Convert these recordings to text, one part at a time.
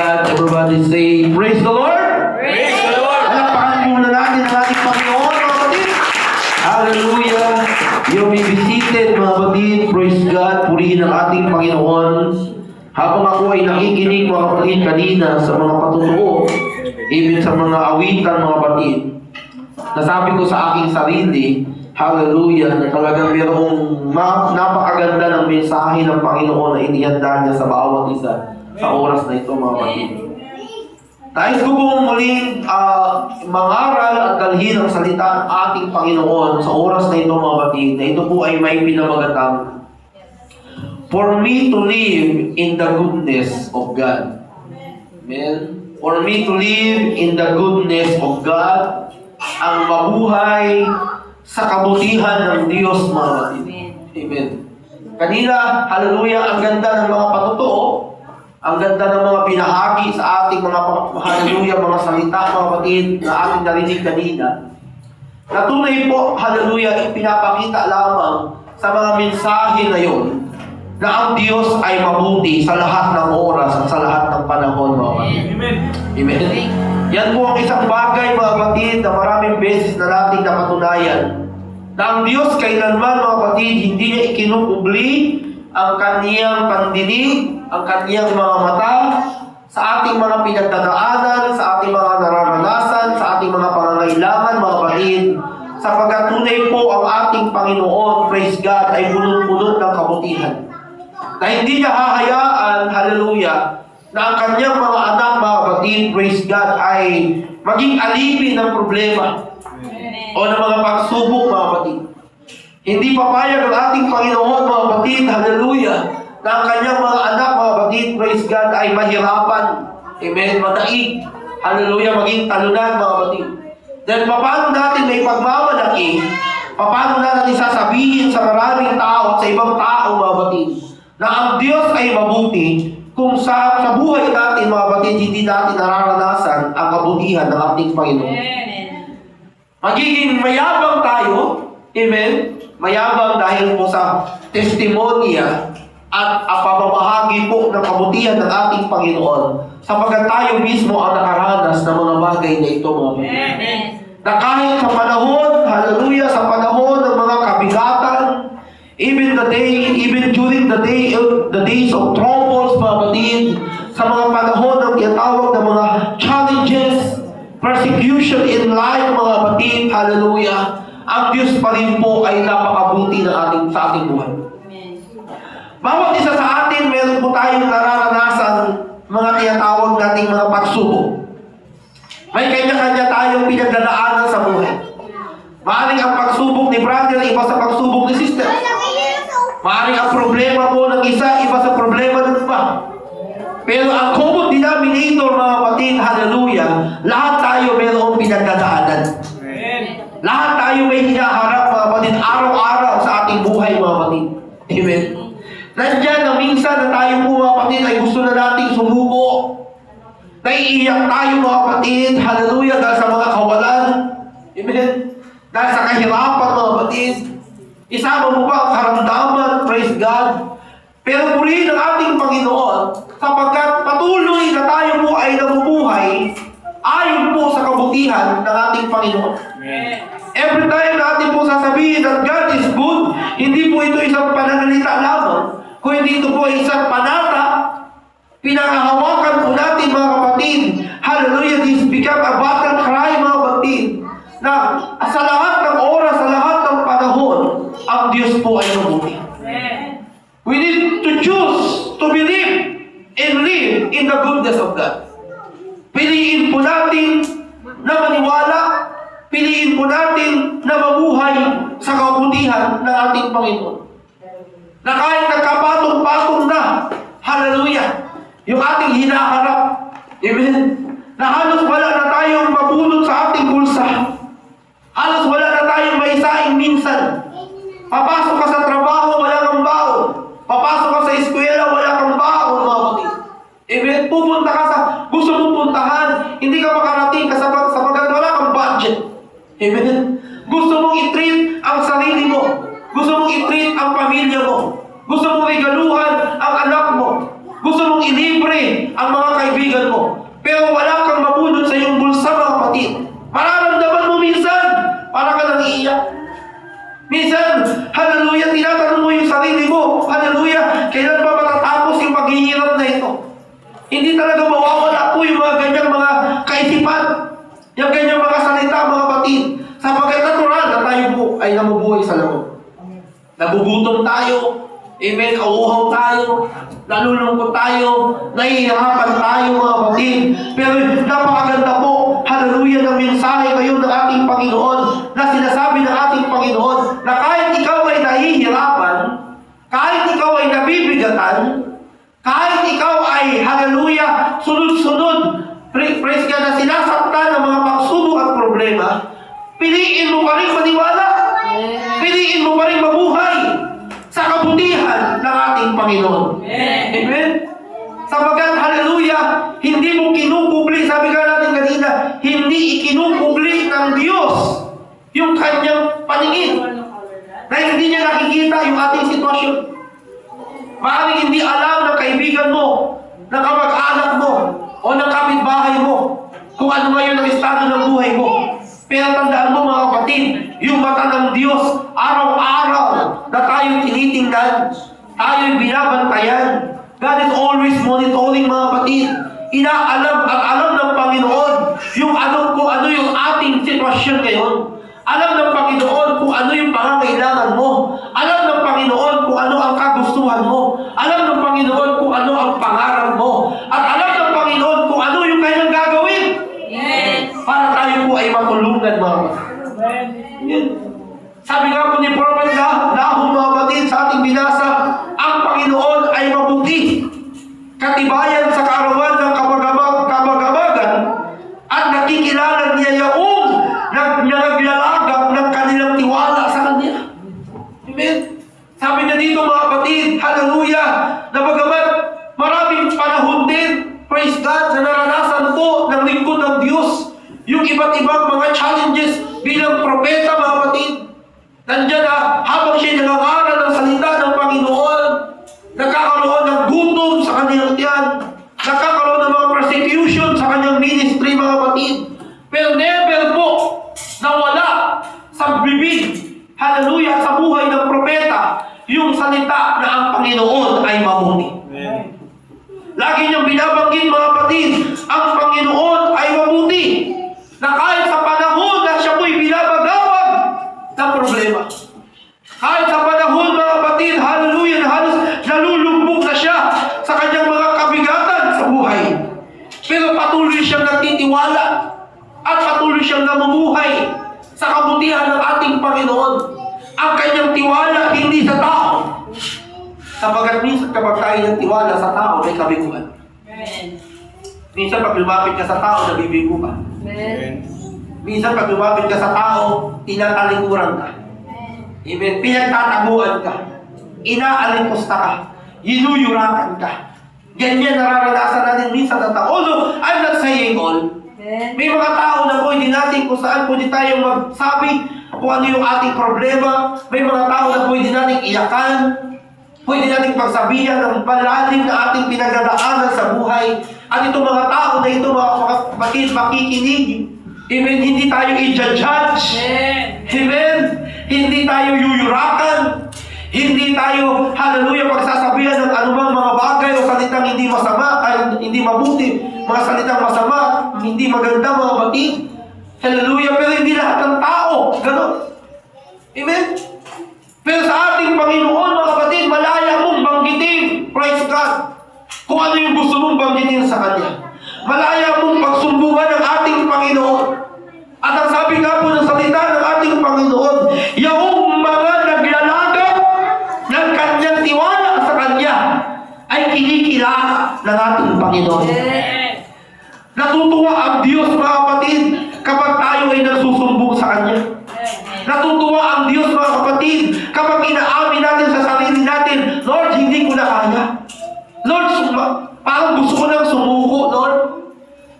God. Everybody say, praise the Lord! Praise the Lord! Palakpakan muna natin ang ating Panginoon, mga kapatid. Hallelujah! You may be seated, mga kapatid. Praise God. Purihin ang ating Panginoon. Habang ako ay nakikinig, mga kapatid, kanina sa mga patutuo, even sa mga awitan, mga kapatid, nasabi ko sa aking sarili, hallelujah, na talagang mayroong napakaganda ng mensahe ng Panginoon na inihanda niya sa bawat isa sa oras na ito, mga kapatid. Nais ko pong muling mangaral at dalhin ang salita ng ating Panginoon sa oras na ito, mga kapatid, na ito po ay may pinamagatang, for me to live in the goodness of God. Amen? For me to live in the goodness of God, ang mabuhay sa kabutihan ng Diyos, mga kapatid. Amen. Kanina, hallelujah, ang ganda ng mga patutuo, ang ganda ng mga binahagi sa ating mga hallelujah, mga salita, mga kapatid, na ating narinig kanina. Natunay po, hallelujah, ipinapakita lamang sa mga mensahe na yon na ang Diyos ay mabuti sa lahat ng oras at sa lahat ng panahon, mga kapatid. Amen. Amen. Yan po ang isang bagay, mga kapatid, na maraming beses na nating napatunayan. Na ang Diyos kailanman, mga kapatid, hindi niya ikinukubli ang kaniyang pandinig, ang kaniyang mga mata, sa ating mga pinagdadaanan, sa ating mga nararanasan, sa ating mga pangangailangan, mga kapatid. Sapagkat tunay po ang ating Panginoon, praise God, ay punot-punot ng kabutihan. Na hindi niya hahayaan, hallelujah, na ang kanyang mga anak, mga kapatid, praise God, ay maging alipin ng problema o ng mga pagsubok, mga kapatid. Hindi papayag ang ating Panginoon, mga kapatid, hallelujah, na ang kanyang mga anak, mga kapatid, praise God, ay mahirapan, amen, madaig, hallelujah, maging talunan, mga kapatid. Dahil paano natin may pagmamalaki, paano natin sasabihin sa maraming tao at sa ibang tao, mga kapatid, na ang Diyos ay mabuti, kung sa buhay natin, mga kapatid, hindi natin nararanasan ang kabutihan ng ating Panginoon. Magiging mayabang tayo, amen? Mayabang dahil po sa testimonya at pamamahagi po ng kabutihan ng ating Panginoon, sapagkat tayo mismo ang nakaranas ng mga bagay na ito, mga kapatid. Na kahit sa panahon, hallelujah, sa panahon ng mga kabigatan, even during the days of troubles, mga kapatid, sa mga panahon ng tinatawag na mga challenges, persecution in life, mga kapatid, hallelujah, ang Diyos pa rin po ay napakabuti sa ating buhay. Bawat isa sa atin, meron po tayong nararanasan mga tinatawag nating mga pagsubok. May kanya-kanya tayong pinagdadaanan sa buhay. Maaaring ang pagsubok ni brother, iba sa pagsubok ni sister. Maaaring ang problema po ng isa, iba sa problema ng iba. Pero ang common denominator, mga kapatid, hallelujah, lahat tayo mayroong pinagdadaanan. Lahat tayo may hinaharap, mga kapatid, araw-araw sa ating buhay, mga kapatid. Amen. Nandiyan na minsan na tayo po, mga kapatid, ay gusto na nating sumuko. Naiiyak tayo, mga kapatid, hallelujah, dahil sa mga kawalan. Amen. Dahil sa kahirapan, mga kapatid. Isama mo ba ang karamdaman? Praise God. Pero purihin ang ating Panginoon, sapagkat patuloy na tayo po ay nabubuhay ayon po sa kabutihan ng ating Panginoon. Every time na ating po sasabihin that God is good, hindi po ito isang pananalita lamang, kundi ito po ay isang panata, pinangahawakan po natin, mga kapatid. Hallelujah, this become a battle cry, mga kapatid, na sa lahat ng oras, sa lahat ng panahon, ang Diyos po ay mabuti. We need to choose to believe and live in the goodness of God. Piliin po natin na maniwala, piliin po natin na mabuhay sa kabutihan ng ating Panginoon. Na kahit nagkapatong-patong na, hallelujah, yung ating hinaharap, amen, na halos wala na tayong mabunot sa ating bulsa, halos wala na tayong maisaing minsan. Papasok ka sa trabaho, wala kang baon. Papasok ka sa eskwela, wala kang baon, mga kapatid. Amen? Pupunta ka sa gusto mong puntahan, hindi ka makarating sapagkat wala kang budget. Amen? Gusto mong i-treat ang sarili mo. Gusto mong i-treat ang pamilya mo. Gusto mong regaluhan ang anak mo. Gusto mong ilibre ang mga kaibigan mo. pero wala kang mabunot sa iyong bulsa, mga kapatid. Mararamdaman mo minsan, para ka nang iiyak. Minsan, hallelujah, tinatanong mo yung sarili mo, hallelujah, kailan ba matatapos yung paghihirap na ito? Hindi talaga mawawala po yung mga ganyang mga kaisipan, yung ganyang mga salita, mga kapatid. Sapagkat natural na tayo po ay namubuhay sa loob. Nagugutom tayo, amen, kauuhaw tayo, nalulungkot tayo, nahihirapan tayo, mga kapatid. Pero napakaganda po, hallelujah, ng mensahe ngayon ng ating Panginoon, na sinasabi ng ating Panginoon, na kahit ikaw ay nahihirapan, kahit ikaw ay nabibigatan, kahit ikaw ay, hallelujah, sunod-sunod, praise God, na sinasaktan ng mga pagsubok at problema, piliin mo pa rin maniwala. Piliin mo pa rin mabuhay sa kabutihan ng ating Panginoon. Amen? Sapagkat, hallelujah, hindi mo kinukubli, sabi ka natin kanina, hindi ikinukubli ng Diyos yung kanyang paningin. Na hindi niya nakikita yung ating sitwasyon. Maaaring hindi alam ng kaibigan mo, ng kamag-anak mo, o ng kapitbahay mo, kung ano ngayon ang estado ng buhay mo. Pero tandaan mo, mga kapatid, yung mata ng Diyos, araw-araw na tayo tinitingnan, tayo'y binabantayan. God is always monitoring, mga kapatid. Inaalam at alam ng Panginoon yung kung ano yung ating sitwasyon ngayon. Alam ng Panginoon kung ano yung pangangailangan mo. Alam ng Panginoon kung ano ang kagustuhan mo. Alam ng Panginoon kung ano ang pangarap mo. At alam ng Panginoon kung ano yung kanyang gagawin. Yes. Para tayo po ay matulungan, mga kapatid. Sabi nga po ni Prophet Nahum, mga kapatid, sa ating binasa, ang Panginoon ay mabuti, katibayan sa kaarawan ng kabag-abagan, at nakikilala niya yaong naglalagak ng kanilang tiwala sa Kanya. Amen? Sabi niya dito, mga kapatid, hallelujah, na bagamat maraming panahon din, praise God, na naranasan po ng lingkod ng Diyos yung iba't ibang mga challenges bilang propeta, mga kapatid. Nandiyan na habang siya nangangaral ng salita ng Panginoon, nagkakaroon ng gutom sa kanyang tiyan, nagkakaroon ng mga persecution sa kanyang ministry, mga kapatid. Pero never po nawala sa bibig, hallelujah, sa buhay ng propeta, yung salita na ang Panginoon ay mabuti. Lagi niyang binabanggit, mga kapatid, ang Panginoon ay mabuti. Na kahit sa panahon na siya po'y binabagawag ng problema. Kahit sa panahon, mga kapatid, hallelujah, na halos nalulubog na siya sa kanyang mga kabigatan sa buhay. Pero patuloy siyang nagtitiwala at patuloy siyang namumuhay sa kabutihan ng ating Panginoon. Ang kanyang tiwala hindi sa tao. Sapagkat minsan kapag tayo ng tiwala sa tao, may kabiguan. Minsan pag lumapit ka sa tao, nabibigo ka. Minsan pag lumapit ka sa tao, tinatalikuran ka. Amen. Pinagtataguan ka. Inaalimpusta ka. Yinuyurakan ka. Ganyan nararanasan natin minsan sa tao. Although, I'm not saying all. May mga tao na pwede natin kung saan pwede tayong magsabi kung ano yung ating problema. May mga tao na pwede natin iyakan. Pwede natin pagsabihan ng malalim na ating pinagdadaanan sa buhay. At itong mga tao na ito, mga kapatid, makikinig. Amen. Hindi tayo i-judge. Amen. Hindi tayo yuyurakan. Hindi tayo, hallelujah, pagsasabihan ng anumang mga bagay o salitang hindi masama, ay hindi mabuti, mga salitang masama, hindi maganda, mga kapatid. Hallelujah. Pero hindi lahat ng tao ganon. Amen. Pero sa ating Panginoon, mga kapatid, malaya mong banggitin, praise God, kung ano yung gusto mong banggitin sa Kanya. Malaya mong pagsumbungan ng ating Panginoon. At ang sabi nga po ng salita ng ating Panginoon, yung mga naglalagak ng Kanyang tiwala sa Kanya ay kinikilala ng ating Panginoon. Natutuwa ang Diyos, mga kapatid, kapag tayo ay nagsusumbong sa Kanya. Natutuwa ang Diyos, mga kapatid, kapag inaamin natin sa sarili natin, Lord, hindi ko na kaya. Lord, parang gusto ko nang sumuko, Lord.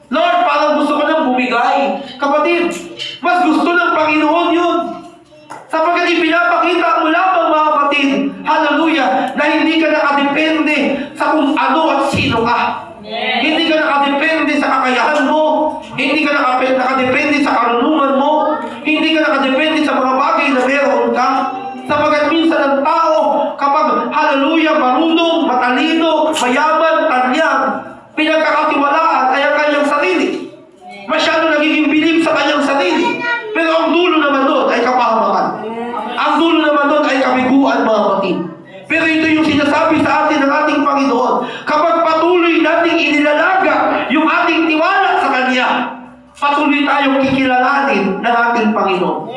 Lord, parang gusto ko nang bumigay. Kapatid, mas gusto ng Panginoon yun. Sapagkat ipinapakita mo lamang, mga kapatid, hallelujah, na hindi ka nakadepende sa kung ano at sino ka. Hindi ka nakadepende sa kakayahan pinagkakatiwalaan ay ang kanyang sarili. Masyado nagiging bilib sa kanyang sarili. Pero ang dulo naman doon ay kapahamakan. Ang dulo naman doon ay kabiguan, mga kapatid. Pero ito yung sinasabi sa atin ng ating Panginoon. Kapag patuloy nating inilalaga yung ating tiwala sa Kanya, patuloy tayong kikilalanin ng ating Panginoon.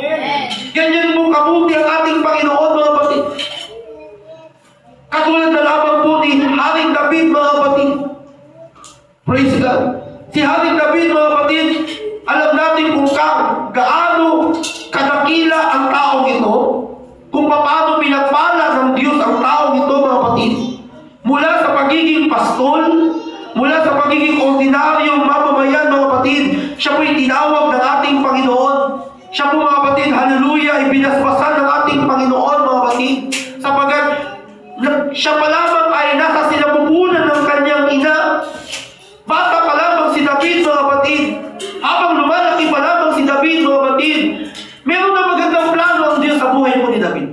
Ganyan po kabuti ang ating Panginoon, mga kapatid. Katulad na lamang po ni Haring David, mga kapatid. Praise God. Si Haring David, mga kapatid, alam natin kung gaano kadakila ang taong ito, kung paano pinagpala ng Diyos ang taong ito, mga kapatid. Mula sa pagiging pastol, mula sa pagiging ordinaryong mamamayan, mga kapatid, siya po'y tinawag ng ating Panginoon. Siya po, mga kapatid, hallelujah, ibinasbasan ng ating Panginoon, mga kapatid, sapagat siya pa lamang ay nasa sinapupunan ng kanyang ina. Bata pa lamang si David, mga kapatid. Habang lumalaki pa lamang si David, mga kapatid, meron na magandang plano ang Diyos sa buhay mo ni David.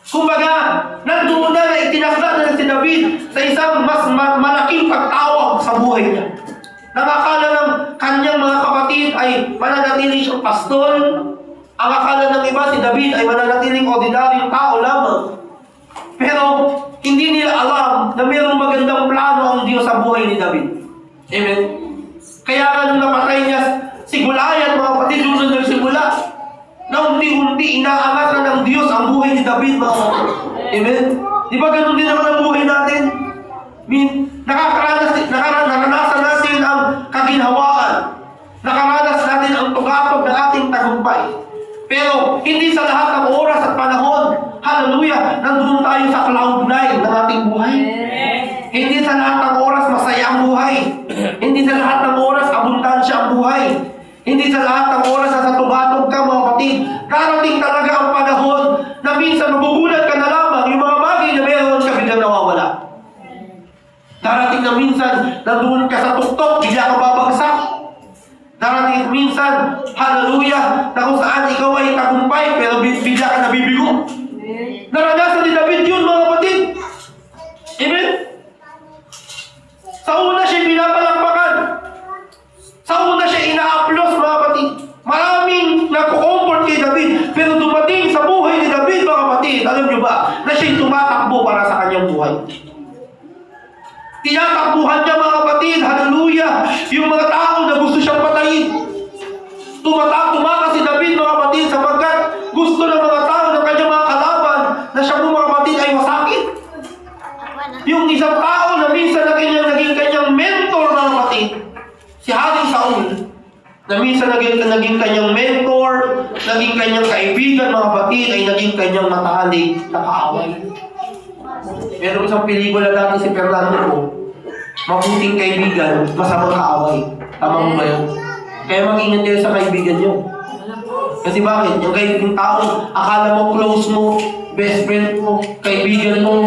Kumbaga, nandoon na itinakda na si David sa isang mas malaking pagtawag sa buhay niya. Nakakala ng kanyang mga kapatid ay mananatili siyang pastol. Ang akala ng iba si David ay mananatiling ordinaryong tao lamang. Pero hindi nila alam na mayroong magandang plano ang Diyos sa buhay ni David. Amen? Kaya nga nung napatay niya si Goliath, mga kapatid, doon na nagsimula na unti-unti inaangat na ng Diyos ang buhay ni David, mga kapatid. Amen? Di ba ganun din naman ang buhay natin? Nakaranas natin ang kaginhawaan. Nakaranas natin ang tugatog ng ating tagumpay. Pero hindi sa lahat ng oras at panahon, hallelujah, nandun tayo sa cloud nine ng ating buhay. Hindi sa lahat ng oras masaya ang buhay. Hindi sa lahat ng oras abundansya ang buhay. Hindi sa lahat ng oras sa tugatog ka, mga kapatid. Darating talaga ang panahon na minsan magugulat ka na lamang yung mga bagay na meron ka biglang nawawala. Darating na minsan nandun ka sa tuktok, bigla ka babagsak. Darating minsan, hallelujah, na kung saan ikaw ay tagumpay, pero bigla ka nabibigo. Naranasan ni David yun, mga kapatid. Amen? Sa una siya pinapalakpakan. Sa una siya ina-aplos, mga kapatid. Maraming nagko-comfort kay David, pero dumating sa buhay ni David, mga kapatid, alam nyo ba, na siya'y tumatakbo para sa kanyang buhay. Tinatakbuhan niya, mga kapatid, hallelujah, yung mga tao na gusto siyang patayin. Tumakas si David, mga kapatid, sapagkat gusto ng mga tao ng kanyang mga kalaban na siya po, mga kapatid, ay masakit. Yung isang tao na minsan naging kanyang mentor, mga kapatid, si Haring Saul, na minsan naging kanyang mentor, naging kanyang kaibigan, mga kapatid, ay naging kanyang matalik na kaaway. Meron isang pelikula dati si Fernando po, mabuting kaibigan, masamang kaaway. Tama mo ba yun? Kaya mag-ingat kayo sa kaibigan nyo. Kasi bakit? Yung tao, akala mo close mo, best friend mo, kaibigan mo,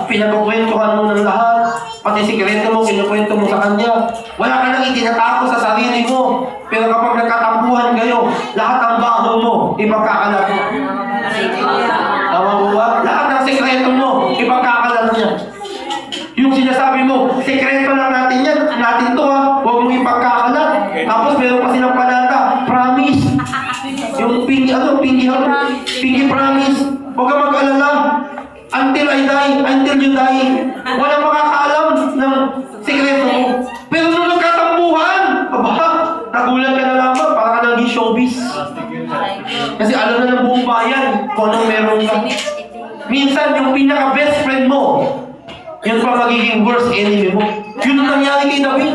pinagkukwentuhan mo ng lahat, pati sikreto mo, kinukwento mo sa kanya. Wala ka nang itinatago sa sarili mo. Pero kapag nagkatampuhan kayo, lahat ng baho mo, ipagkakalat mo. Tama mo ba? Lahat ng sikreto mo, ipagkakalat niya. Yung sinasabi mo, sikreto lang natin yan, natin to ha, huwag mong ipagkakalat. Tapos meron pa silang panata, promise. Yung pinky promise. Huwag ka mag-alala. Until you die, walang makakaalam ng sikreto mo. Pero nung nagkatampuhan, nagulat ka na lamang, para ka naging showbiz. Kasi alam na ng buong bayan kung anong meron ka. Minsan, yung pinaka-best friend mo, yun pa magiging worst enemy mo. Yun ang nangyari kay David.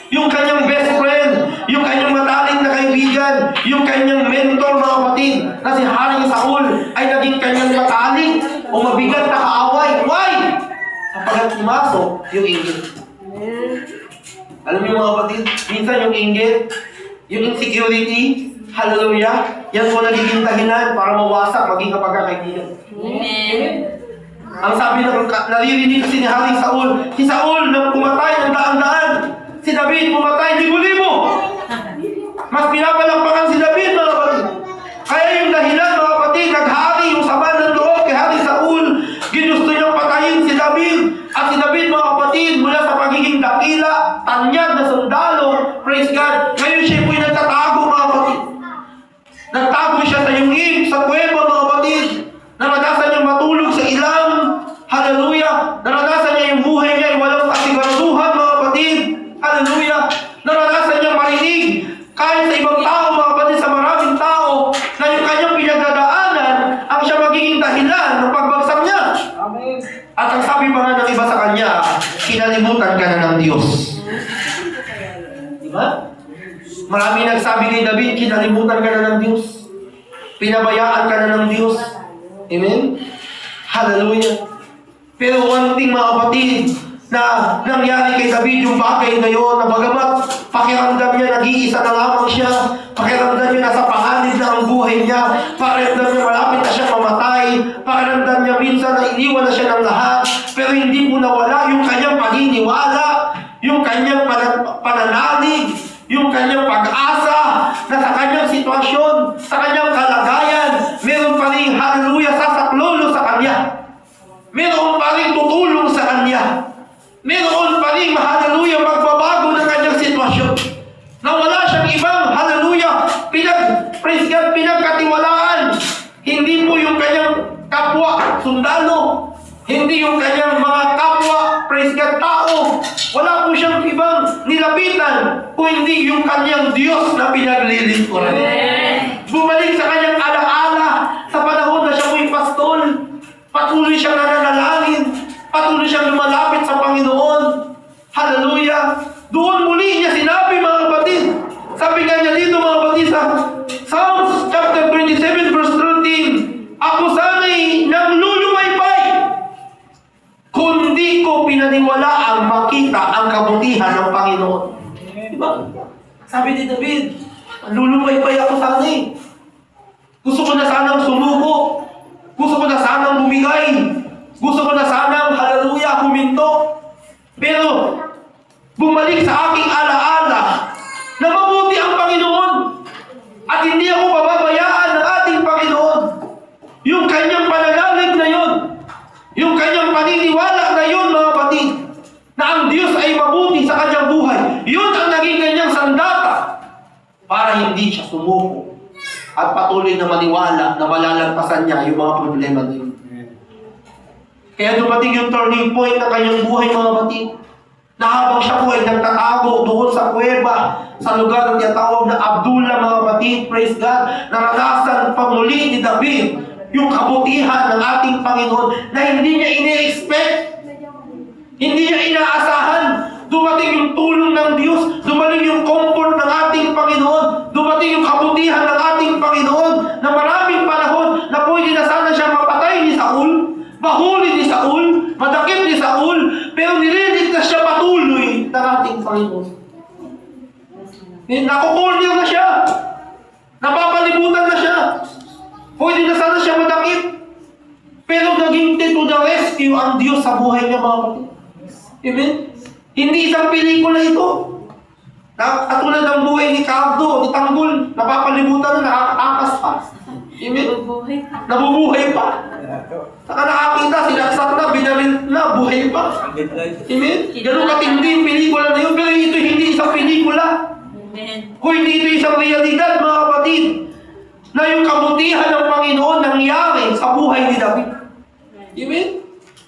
Yung kanyang best friend, yung kanyang mataling na kaibigan, yung kanyang mentor, mga kapatid, na si Haring Saul, ay naging kanyang mataling o mabigat na kaaway. Why? Sapagkat pumasok yung inggit. Alam niyo, mga kapatid, minsan yung inggit, yung insecurity, hallelujah, yan po nagiging dahilan para mawasak maging kapagkakaibigan. Amen. Ang sabi ng naririnig kasi ni Haring Saul, si Saul nang pumatay ng daan-daan, si David pumatay libo-libo. Mas pinapalakpakan si David, mga kapatid. Kaya yung dahilan, mga kapatid, naghari yung sama ng loob kay Haring Saul. Ginusto niyang patayin si David. At si David, mga kapatid, tanyag na sundalo, praise God. Ngayon siya po'y nagtatago, mga kapatid. Nagtago siya sa yungib, sa kuweba, mga kapatid. Naranasan niya matulog sa ilang. Hallelujah. Naranasan niya yung buhay niya ay walang kasiguraduhan, mga kapatid. Hallelujah. Naranasan niya marinig kahit sa ibang tao, mga kapatid, sa maraming tao, na yung kanyang pinagdadaanan ang siya magiging dahilan ng pagbagsak niya. Amen. At ang sabi pa nga ng iba sa kanya, kinalimutan ka na ng Diyos. Diba? Marami nagsabi kay David, kinalimutan ka na ng Diyos. Pinabayaan ka na ng Diyos. Amen? Hallelujah. Pero one thing, mga kapatid, na nangyari kay David yung bagay na yun, na bagamat pakiramdam niya nag-iisa na lamang siya, pakiramdam niya nasa panganib na ang buhay niya, pakiramdam niya malapit na siya mamatay, pakiramdam niya minsan na iniwan na siya ng lahat, pero hindi po nawala yung kanyang paniniwala, yung kanyang pananalig, yung kanyang pag-asa na sa kanyang sitwasyon, sa kanyang kalagayan, meron pa rin, hallelujah, sasaklolo sa kanya. Meron pa rin tutulong sa kanya. Meron pa rin, hallelujah, magbabago ng kanyang sitwasyon. Na wala siyang ibang, hallelujah, praise God, pinagkatiwalaan. Hindi po yung kanyang kapwa, sundalo. Hindi yung kanyang mga kapwa, praise God, tao. Wala po siyang ibang nilapitan kung hindi yung kanyang Diyos na pinaglilingkuran. Bumalik sa kanyang alaala sa panahon na siya po'y pastol. Patuloy siyang nananalangin. Patuloy siyang lumalapit sa Panginoon. Hallelujah. Doon muli niya sinabi, mga kapatid. Sabi nga niya dito, mga kapatid, sa Psalms chapter 27 verse 13, ako sana'y naglulumaypay, kundi ko pinaniwala ang makita ang kabutihan ng Panginoon. Diba? Sabi ni David, lulumaypay ako sana'y. Gusto ko na sanang sumuko. Gusto ko na sanang bumigay. Gusto ko na sanang, hallelujah, huminto. Pero, bumalik sa aking alaala na mabuti ang Panginoon at hindi ako pababayaan ng ating Panginoon. Yung kanyang pananalig na yun, yung kanyang paniniwala na yun, mga kapatid, na ang Diyos ay mabuti sa kanyang buhay. Yun ang naging kanyang sandata para hindi siya sumuko at patuloy na maniwala na malalagpasan niya yung mga problema na yun. Kaya dumating yung turning point ng kanyang buhay, mga kapatid, na habang siya po ay nagtatago doon sa kuweba, sa lugar na tinatawag na Abdullah, mga kapatid, praise God, naranasan pa muli ni David yung kabutihan ng ating Panginoon na hindi niya ini-expect, hindi niya inaasahan. Dumating yung tulong ng Diyos, dumating yung comfort ng ating Panginoon, dumating yung kabutihan ng ating Panginoon na maraming panahon na pwede na sana siya mapatay ni Saul, mahuli ni Saul, madakip ni Saul, pero nililigtas siya patuloy ng ating Panginoon. Nakukornil na siya, napapalibutan na siya, pwede na sana siya madakip, pero naging to the rescue ang Diyos sa buhay niya, mga kapatid. Amen? Hindi isang pelikula ito. Katulad ng buhay ni Cardo, ni Tanggol, napapalibutan na, nakakatakas pa. Amen? Nabubuhay pa. Saka nakakita, sinaksak na, binaril na, buhay pa. Amen? Ganun katindi yung pelikula na yun, pero ito hindi isang pelikula. Kung hindi ito isang realidad, mga kapatid, na yung kabutihan ng Panginoon nangyari sa buhay ni David. Amen?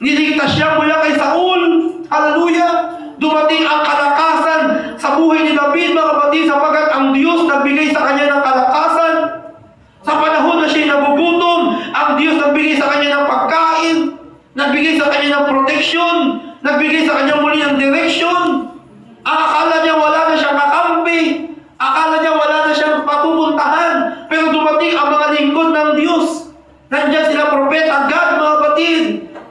Niligtas siya mula kay Saul. Hallelujah! Dumating ang kalakasan sa buhay ni David, mga kapatid, sapagkat ang Diyos nagbigay sa kanya ng kalakasan. Sa panahon na siya nagugutom, ang Diyos nagbigay sa kanya ng pagkain, nagbigay sa kanya ng protection, nagbigay sa kanya muli ng direction. Ang akala niya wala na siyang kakampi, akala niya wala na siyang patupuntahan, pero dumating ang mga lingkod ng Diyos. Nandiyan sila propeta Gad, mga kapatid,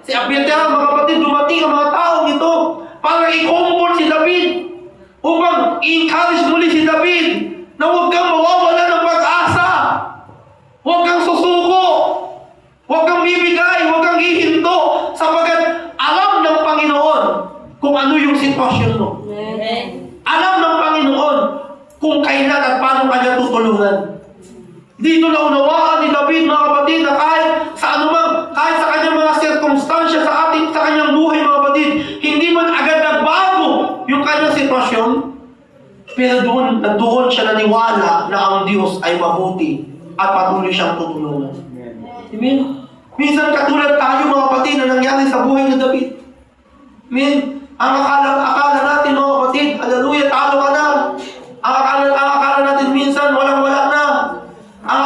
si Abiathar, mga kapatid, dumating ang mga taong ito para i-comfort si David, upang i-encourage muli si David na huwag kang mawawala ng pag-asa, huwag kang susuko, huwag kang bibigay, huwag kang hihinto, sapagkat alam ng Panginoon kung ano yung sitwasyon mo. Alam ng Panginoon kung kailan at paano kanya tutulungan. Dito na unawaan ni David, mga kapatid, na kahit sa anumang, kahit sa kanyang mga sirkumstansya sa kanyang buhay, mga kapatid, hindi man agad nagbago yung kanyang kanyang sitwasyon, pero doon siya naniwala na ang Diyos ay mabuti at patuloy siyang tutulungan. Amen? Minsan katulad tayo mga kapatid na nangyari sa buhay ni David. Amen? Ang akala natin mga kapatid, hallelujah, talo ka na. Ang akala natin minsan walang-wala na. Ang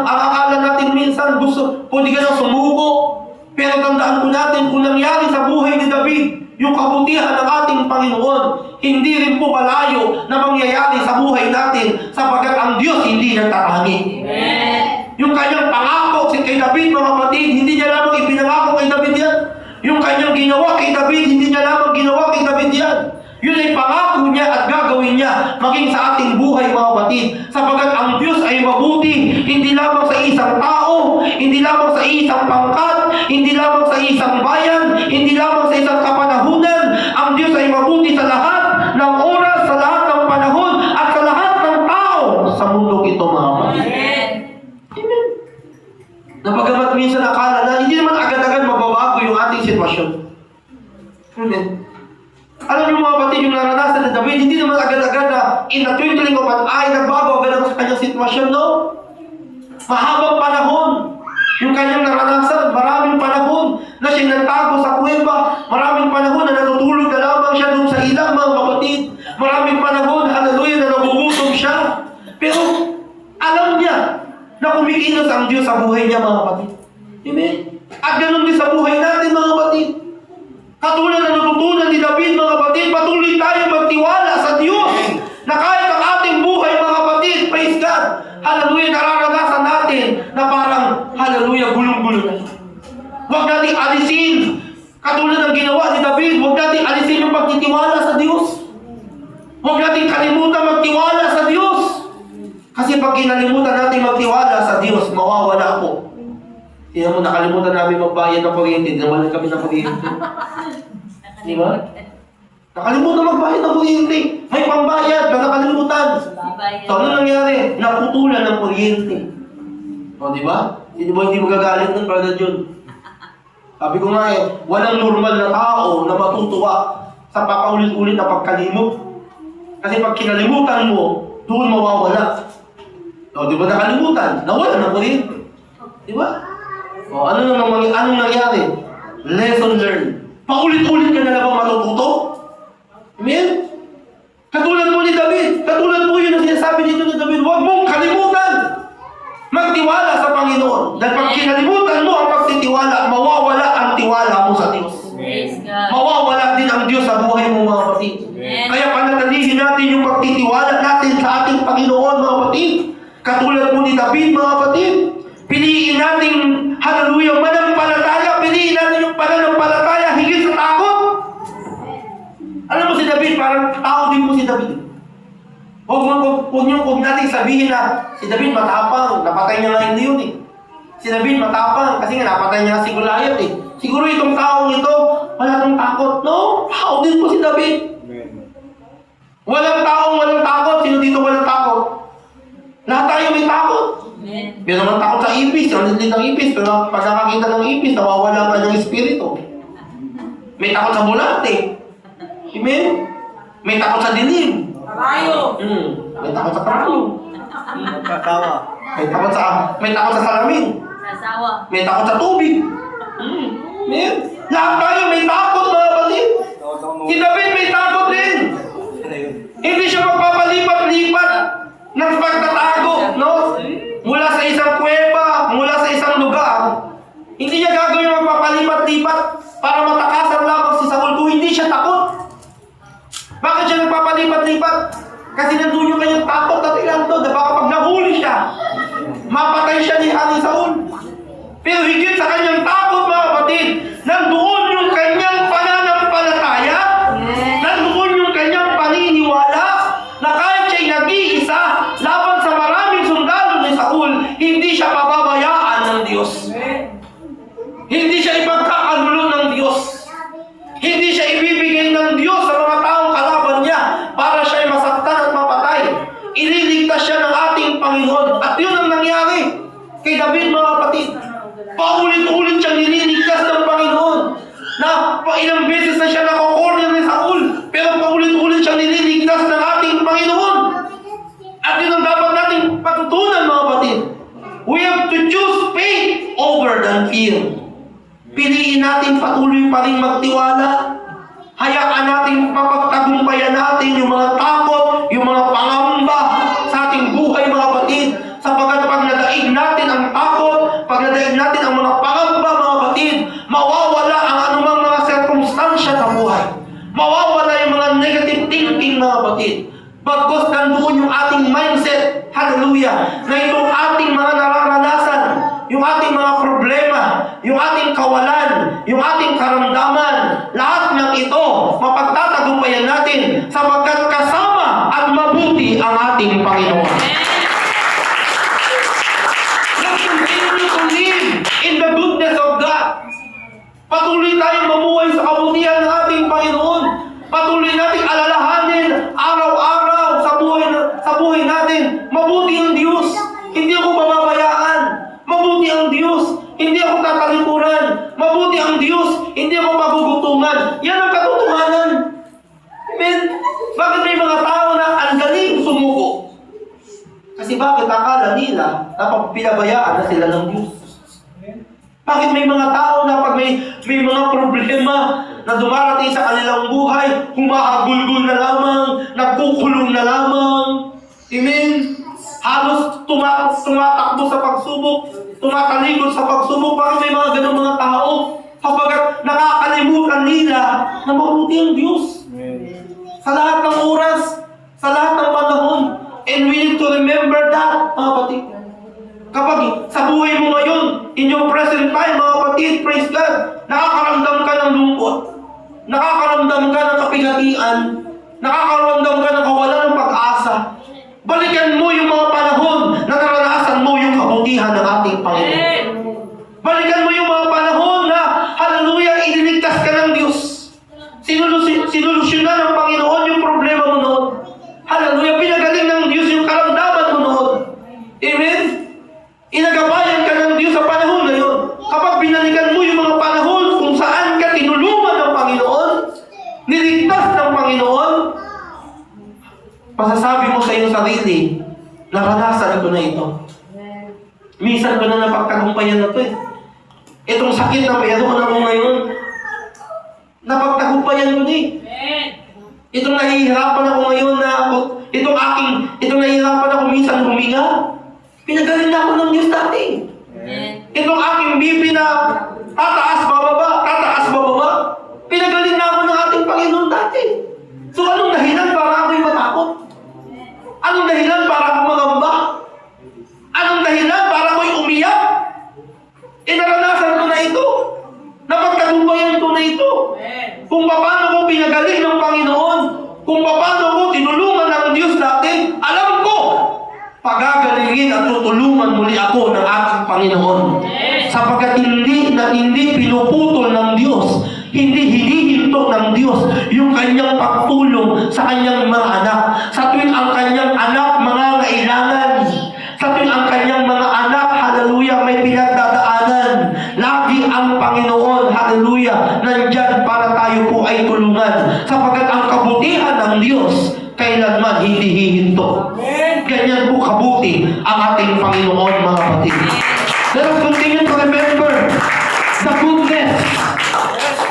akala natin minsan pwede ka na sumuko. Pero tandaan po natin kung nangyari sa buhay ni David, yung kabutihan ng ating Panginoon, hindi rin po malayo na mangyayari sa buhay natin sapagkat ang Diyos hindi nagtatangi. Amen. Yung kanyang pangako kay David, mga kapatid, hindi niya lamang ipinangako kay David yan. Yung kanyang ginawa kay David, hindi niya lamang ginawa kay David yan. Yun ay pangako niya at gagawin niya maging sa ating buhay, mga kapatid. Sapagkat ang Diyos ay mabuti, hindi lamang sa isang tao, hindi lamang sa isang pangkat, hindi lamang sa isang bayan, hindi lamang sa isang kapanahunan. Ang Diyos ay mabuti sa lahat ng oras, sa lahat ng panahon, at sa lahat ng tao sa mundo ito, mga kapatid. Amen. Napagamat minsan akala na hindi naman agad-agad magbabago yung ating sitwasyon. Amen. Alam niyo mga kapatid, yung naranasan ni David, hindi naman agad-agad na in the twinkling of an eye, nagbago agad sa kanyang sitwasyon, no? Mahabang panahon. Yung kanyang naranasan, maraming panahon na siya nagtago sa kuweba, maraming panahon na natutulog na lamang siya doon sa ilang, mga kapatid. Maraming panahon, hallelujah, na nagugutom siya. Pero alam niya na kumikilos ang Diyos sa buhay niya, mga kapatid. Amen? At ganun din sa buhay natin, mga kapatid. Katulad na natutunan ni David, mga kapatid, patuloy tayo magtiwala sa Diyos na kahit ang ating buhay, mga kapatid, praise God, hallelujah, nararanasan natin na parang, hallelujah, gulong-gulo na. Huwag nating alisin, katulad ng ginawa ni David, huwag nating alisin yung pagtitiwala sa Diyos. Huwag nating kalimutan magtiwala sa Diyos. Kasi pag kinalimutan natin magtiwala sa Diyos, mawawala ako. Tingnan mo, nakalimutan namin magbayad ng kuryente, nawalan kami ng kuryente. Di ba? Nakalimutan magbayad ng kuryente. May pambayad, nakalimutan. So, ano nangyari? Naputulan ng kuryente. O, di ba? Hindi ba hindi magagalit nun, Brother John? Sabi ko nga walang normal na tao na matutuwa sa papaulit-ulit na pagkalimot. Kasi pag kinalimutan mo, doon mawawala. O, di ba nakalimutan? Nawala ng kuryente. Di ba? O, anong nangyari? Lesson learned. Paulit-ulit ka na lang matututo? Amen? Katulad po ni David. Katulad po yun ang sinasabi dito ni David. Huwag mong kalimutan magtiwala sa Panginoon. Dahil pag kinalimutan mo ang pagtitiwala, mawawala ang tiwala mo sa Diyos. Mawawala din ang Diyos sa buhay mo, mga kapatid. Kaya panatilihin natin yung pagtitiwala natin sa ating Panginoon, mga kapatid. Katulad po ni David, mga kapatid. Piliin natin, hallelujah, manampalataya. Piliin natin yung pananampalataya higit sa takot. Alam mo si David, parang tao din po si David. Huwag natin sabihin na si David matapang, napatay niya nga hindi yun eh. Si David matapang, kasi nga napatay niya si Goliath eh. Siguro itong taong ito, wala nang takot. No, tao din po si David. Walang takot. Sino dito walang takot? Lahat tayo may takot. Pero naman takot sa ipis, ang lilit ng ipis, pero pag nakakita ng ipis, nawawala ang kanyang espiritu. May takot sa bulate. Amen? May takot sa dilim. Karayo. May takot sa karayo. Kakawa. May takot sa salamin. Asawa. May takot sa tubig. Amen? Lahat tayo may takot, mga kapatid. Si David may takot din. Hindi siya magpapalipat-lipat ng pagtatago, no? Mula sa isang kuweba, mula sa isang lugar. Hindi niya gagawin magpapalipat-lipat para matakasan lamang si Saul kung hindi siya takot. Bakit siya nagpapalipat-lipat? Kasi nandun yung kanyang takot at ilan to, na baka pag nahuli siya, mapatay siya ni Hari Saul. Pero higit sa kanyang takot, mga kapatid, nandoon yung kanyang pananampalataya, nandoon yung kanyang paniniwala, na kahit siya'y nag-iisa, laban sa maraming sundalo ni Saul, hindi siya pababayaan ng Diyos. Hindi siya ipagkakagulo ng Diyos. Hindi siya ibibigay ng Diyos sa mga taong kalaban niya para siya'y masaktan at mapatay. Ililigtas siya ng ating Panginoon. At yun ang nangyari kay David, mga kapatid. Paulit-ulit siyang nililigtas ng Panginoon. pa rin magtiwala. Hayaan natin mapagtagumpayan natin yung mga takot, yung mga pangamba sa ating buhay, mga kapatid. Sapagkat pag nadaig natin ang takot, pag nadaig natin ang mga pangamba, mga kapatid, mawawala ang anumang mga sirkumstansya sa buhay. Mawawala yung mga negative thinking, mga kapatid. Bagkus nandoon yung ating mindset, hallelujah, na itong ating mga nararanasan, yung ating mga problema, yung ating kawalan, yung ating karamdaman, lahat ng ito, mapagtatagumpayan natin sapagkat kasama at mabuti ang ating Panginoon. Let's continue to live in the goodness of God. Patuloy tayong mamuhay sa kabutihan ng ating Panginoon. Patuloy nating alalahanin araw-araw sa buhay natin. Mabuti ang Diyos. Hindi ako pababayaan. Mabuti ang Diyos. Hindi ako tatalikuran. Mabuti ang Diyos. Hindi ako magugutungan. Yan ang katotohanan. Amen. Bakit may mga tao na ang galing sumuko? Kasi bakit akala nila na pinabayaan na sila ng Diyos? Bakit may mga tao na pag may mga problema na dumarating sa kanilang buhay, humahagulgul na lamang, nagkukulong na lamang, amen? Halos tumatakbo sa pagsubok, tumatalikod sa pagsubok. Bakit may mga ganong mga tao? Kapag nakakalimutan nila na mabuti ang Diyos. Sa lahat ng oras, sa lahat ng panahon. And we need to remember that, mga kapatid. Kapag sa buhay mo ngayon, in your present time, mga kapatid, praise God, nakakaramdam ka ng lungkot, nakakaramdam ka ng kapigatian, nakakaramdam ka ng kawalan ng pag-asa, balikan mo yung mga panahon na naranasan mo yung kabutihan ng ating Panginoon. Balikan mo yung mga panahon na, hallelujah, iniligtas ka ng Diyos. Sinolusyonan ng Panginoon yung problema mo noon. Hallelujah, pinagaling ng Diyos yung karamdaman mo noon. Amen? Inagabayan ka ng Diyos sa panahon na yun. Kapag binalikan mo yung mga panahon kung saan ka tinulungan ng Panginoon, niligtas ng Panginoon, pasasabi mo sa iyong sarili, naranasan ko na ito. Minsan ko na napagtagumpayan na ito eh. Itong sakit na mayroon ako ngayon, napagtagumpayan ko na eh. Itong nahihirapan ako ngayon na itong nahihirapan ako minsan huminga, pinagaling na ako ng Diyos dati. Itong aking BP na tataas bababa, pinagaling na ako ng ating Panginoon dati. So anong dahilan para ako'y matakot? Anong dahilan para ako magamba? Anong dahilan para ako'y umiyak? Naranasan ko na ito. Napagtagumpayan ko na ito. Kung paano ko pinagaling ng Panginoon, kung paano ko tinulungan ng Diyos dati, alam ko, pagagalingin at tutulungan muli ako ng ating Panginoon. Sapagkat hindi pinuputol ng Diyos, hindi hinihinto ng Diyos yung kanyang pagtulong sa kanyang mga anak. Sa tuwing ang kanyang anak mangangailangan, sa tuwing ang kanyang mga anak, hallelujah, may pinagdadaanan, lagi ang Panginoon, hallelujah, nandyan para tayo po ay tulungan. Sapagkat ang kabutihan ng Diyos, kailanman hindi hihinto. Ganyan po kabuti ang ating Panginoon, mga kapatid. Let us continue to remember the goodness,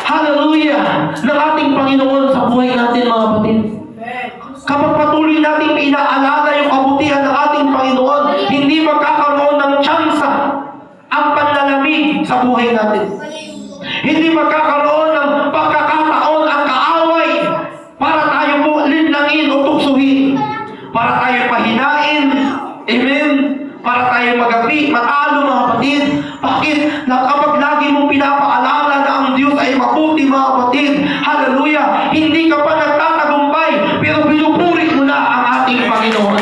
hallelujah, ng ating Panginoon sa buhay natin, mga kapatid. Kapag patuloy natin inaalala yung kabutihan ng ating Panginoon, hindi magkakaroon ng tsansa ang panlalamig sa buhay natin. Hindi magkakaroon ng pagkakataon ang kaaway para tayo po linlangin o tuksuhin. Para tayo pahinain. Amen? Para tayo magabi, matalo, mga kapatid. Bakit? Na kapag lagi mong pinapaalala na ang Diyos ay mabuti, mga kapatid, hallelujah, hindi ka pa nagtatagumpay, pero pinupuri mo na ang ating Panginoon.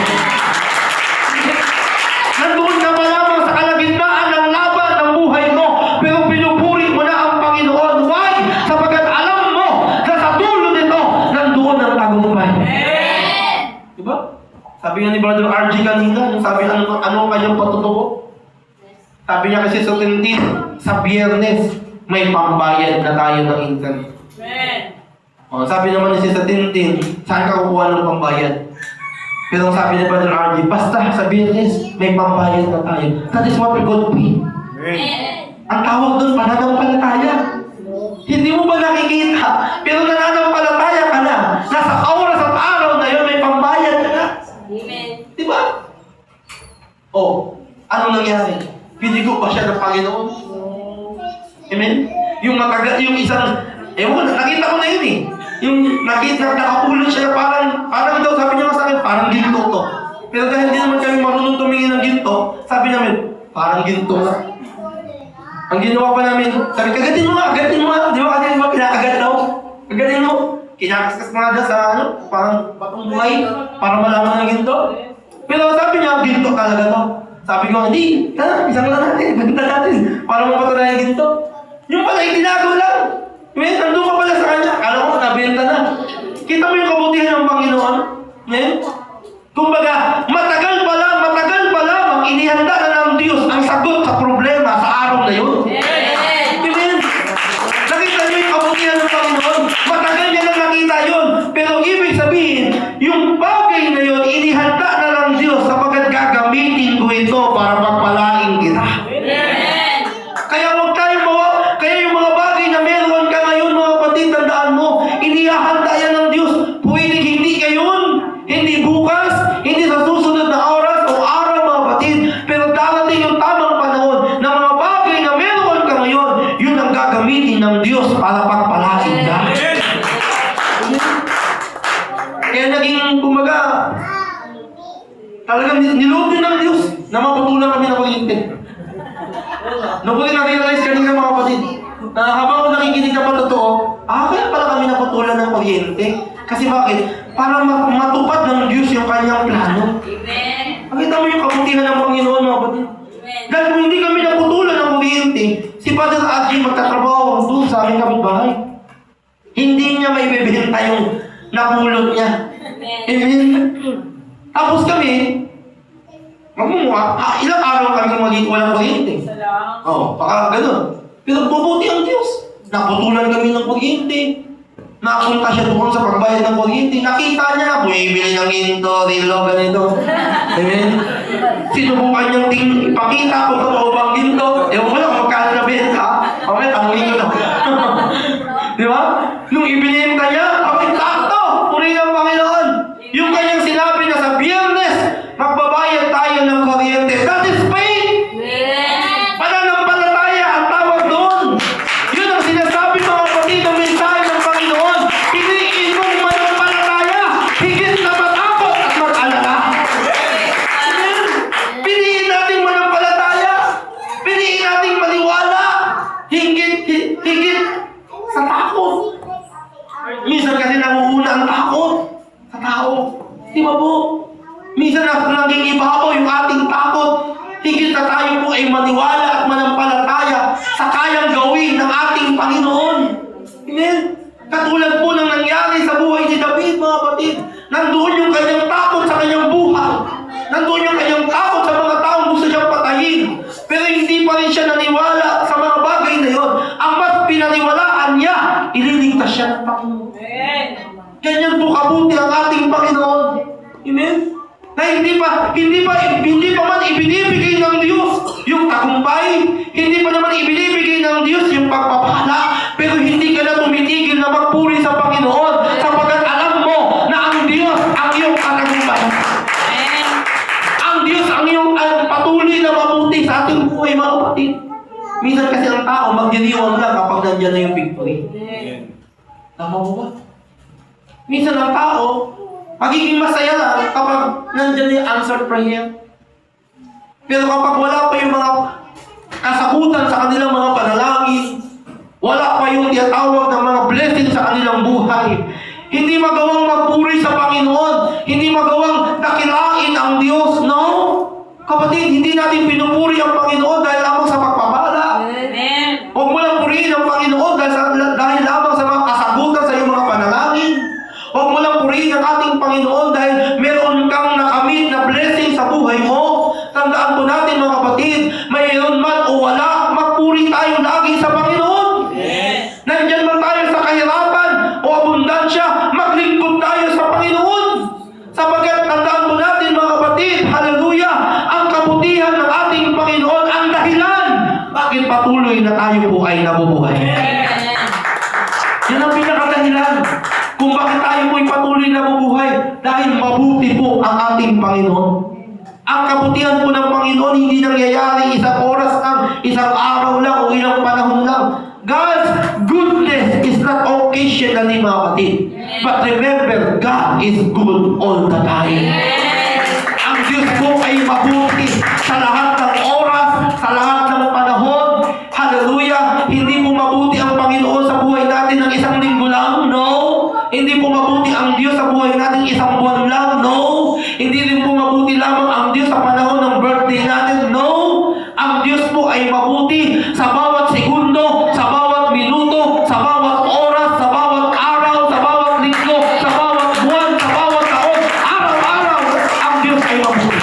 Nandoon ka malamang sa kalagitnaan ng laban ng buhay mo, pero pinupuri mo na ang Panginoon. Why? Sapagkat alam mo na sa dulo nito, nandoon ang tagumpay. Diba? Sabi nga ni Brother RG kanina, sabi ano kanyang patutuo? Sabi niya kasi sa tintin, sa Biyernes, may pambayad na tayo ng internet. Sabi naman ni sa tintin, saan ka kukuha ng pambayad? Pero sabi ni Brother RG, basta sa Biyernes, may pambayad na tayo. That is what we could be. Ang tawag doon, pananampalataya. Hindi mo ba nakikita? Pero nananampalataya ka na. Nasa oras at araw na yun, may pambayad ka na. Amen. Di ba? Oh, anong nangyari? Binigo pa siya ng Panginoon. Amen? Yung isang, nakita ko na yun eh. Yung nakita, nakapulot siya parang daw, sabi niya sa akin, parang ginto to. Pero dahil hindi naman kami marunong tumingin ng ginto, sabi namin, parang ginto na. Ang ginawa pa namin, sabi, agatin mo nga. Di ba kasi kinakagat daw? Agatin mo. Kinakaskas mga dyan sa parang batong buhay, para malaman ng ginto. Pero sabi niya, ginto talaga to. Sabi ko, hindi, isang lang natin, banta natin, para mapatunayan yung ginto. Yung pala, itinago lang. Nandun ka pala sa kanya, akala ko, nabenta na. Kita mo yung kabutihan ng Panginoon? Kumbaga, matagal pa lamang inihanda na ng Diyos ang sagot sa problema sa araw na yun. Amen. Nakita niyo yung kabutihan ng Panginoon? Matagal niya lang nakita yun. Pero ibig sabihin, yung bagay na yun, inihanda na ng Diyos sapagkat gagamitin ko ito para pagpalain kita. Kaya huwag tayong kaya yung mga bagay na meron ka ngayon, mga kapatid, tandaan mo, inihahanda yan ng Diyos. Pwede hindi ngayon, hindi bukas, hindi sa susunod na oras o araw, mga kapatid. Pero darating yung tamang panahon na mga bagay na meron ka ngayon, yun ang gagamitin ng Diyos para pagpalain ka. Kaya naging, kumbaga, talagang niloob din ng Diyos na maputulan kami ng kuryente. Nung ko din na-realize kanina, mga kapatid, na habang ako nakikinig na patotoo, kaya pala kami naputulan ng kuryente. Kasi bakit? Para matupad ng Diyos yung kanyang plano. Amen. Nakita mo yung kabutihan ng Panginoon, mga kapatid. Dahil kung hindi kami naputulan ng kuryente, si Father Adji magtatrabaho doon sa aming kapitbahay. Hindi niya may bibenta yung napulot niya. Amen. Tapos kami, ilang araw kami walang kuryente. Baka ganun. Pero mabuti ang Diyos. Naputulan kami ng kuryente. Napunta siya doon sa pagbayad ng kuryente. Nakita niya, bumibili ng ginto, rilo, ganito. Amen? Sinubukan niyang ipakita kung totoo bang ginto. Ewan ko lang kung magkano na benta. Okay, tanongin ko na. Di ba? Nung ibinenta niya, sakto! Puri ng Panginoon. Yung kanyang sinabi na sa Biyernes, magbabayad tayo ng kuryente. That is faith! Pananampalataya ang tawag doon. Yun ang sinasabi mga kapatid ng mensahe ng Panginoon. Piliin mong manampalataya, higit na matakot at mag-alala. Amen? Piliin natin manampalataya. Piliin natin maniwala. Higit sa takot. Minsan kasi nanguuna ang takot sa tao. Di ba po? Minsan naging ibabaw yung ating takot. Higit na tayo po ay maniwala at manampalataya sa kayang gawin ng ating Panginoon. Amen? Katulad po ng nangyari sa buhay ni David, mga kapatid. Nandoon yung kanyang takot sa kanyang buhay. Nandoon yung kanyang takot sa mga taong gusto siyang patayin. Pero hindi pa rin siya naniwala sa mga bagay na yon. Ang mas pinaniwalaan niya, ililigtas siya ng Panginoon. Ganyan po kabuti ang ating Panginoon. Amen? Na hindi pa man ibinibigay ng Diyos yung tagumpay, hindi pa naman ibinibigay ng Diyos yung pagpapala, pero hindi ka na tumitigil na magpuri sa Panginoon sapagkat alam mo na ang Diyos ang iyong katagumpay. Ang Diyos ang iyong patuloy na mabuti sa ating buhay, mga kapatid. Minsan kasi ang tao magdiriwang lang kapag nandiyan na yung victory. Tama mo ba? Minsan ang tao magiging masaya lang kapag nandiyan yung answered prayer. Pero kapag wala pa yung mga kasagutan sa kanilang mga panalangin, wala pa yung tinatawag ng mga blessing sa kanilang buhay, hindi magawang magpuri sa Panginoon, hindi magawang dakilain ang Diyos, no? Kapatid, hindi natin pinupuri ang Panginoon dahil lamang sa pagpapala. Huwag mo lang purihin ang Panginoon dahil lamang sa mga kasagutan sa iyong mga panalangin. Huwag mo lang purihin ang ating Panginoon dahil meron kang nakamit na blessing sa buhay mo. Tandaan po natin, mga kapatid, mayroon man o wala, magpuri tayo lagi sa Panginoon. Nandyan man tayo sa kahirapan o abundansya, maglingkod tayo sa Panginoon. Sapagkat tandaan po natin, mga kapatid, hallelujah, ang kabutihan ng ating Panginoon ang dahilan bakit patuloy na tayo po ay nabubuhay. buhay dahil mabuti po ang ating Panginoon. Ang kabutihan po ng Panginoon hindi nangyayari isang oras lang, isang araw lang, o ilang panahon lang. God's goodness is not occasionally, mga kapatid. But remember, God is good all the time. Ang Diyos po ay mabuti sa lahat ng oras, sa lahat ng panahon. Hallelujah! Hindi po mabuti ang Panginoon sa buhay natin ng isang linggo lang, no? Hindi po mabuti ang Diyos sa buhay natin isang buwan lang, no? Hindi rin po mabuti lamang ang Diyos sa panahon ng birthday natin, no? Ang Diyos po ay mabuti sa bawat segundo, sa bawat minuto, sa bawat oras, sa bawat araw, sa bawat linggo, sa bawat buwan, sa bawat taon, araw-araw, ang Diyos ay mabuti.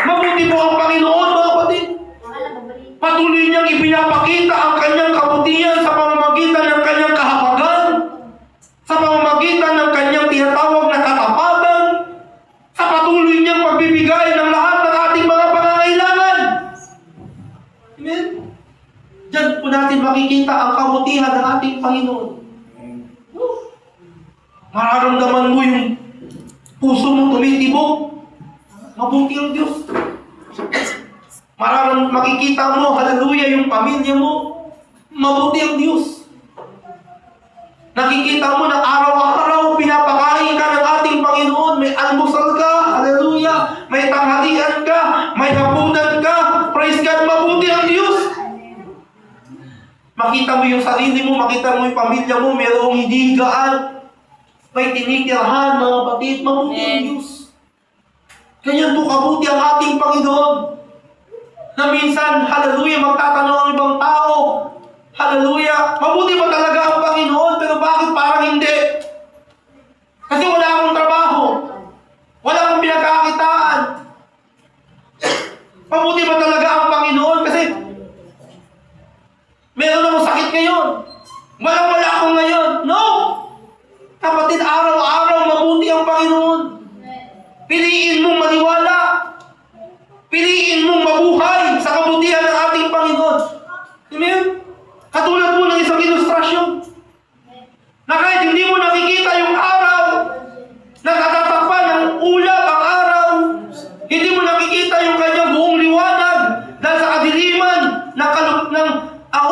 Mabuti po ang Panginoon, mga kapatid. Patuloy niyang ipinapakita ang kanyang kabutihan sa pamamagitan ng kanyang kahabagan, sa pamamagitan ng kanyang tinatawag na katapatan, sa patuloy niyang pagbibigay ng lahat ng ating mga pangangailangan. Amen? Diyan po natin makikita ang kabutihan ng ating Panginoon. Mararamdaman mo yung puso mo tumitibok. Mabuti ang Diyos. Makikita mo, hallelujah, yung pamilya mo. Mabuti ang Diyos. Nakikita mo na araw-araw pinapakain ka ng ating Panginoon. May almusal ka, hallelujah. May tanghalian ka, may hapunan ka. Praise God, mabuti ang Diyos. Makita mo yung sarili mo, makita mo yung pamilya mo, mayroong hindi higaan. May tinitirhan, mga kapatid, mabuti ang Diyos. Ganyan po kabuti ang ating Panginoon. Na minsan, hallelujah, magtatanong ang ibang tao, hallelujah, mabuti ba talaga ang Panginoon? Pero bakit parang hindi? Kasi wala akong trabaho. Wala akong pinagkakitaan. Mabuti ba talaga ang Panginoon? Kasi meron akong sakit ngayon. Wala ako ngayon. No! Kapatid, araw-araw mabuti ang Panginoon. Piliin mong maniwala. Piliin mong mabuhay sa kabutihan ng ating Panginoon. Amen? Katulad mo ng isang ilustrasyon. Na kahit hindi mo nakikita yung araw, natatatakpan ng ulap ang araw, hindi mo nakikita yung kanyang buong liwanag dahil sa kadiliman ng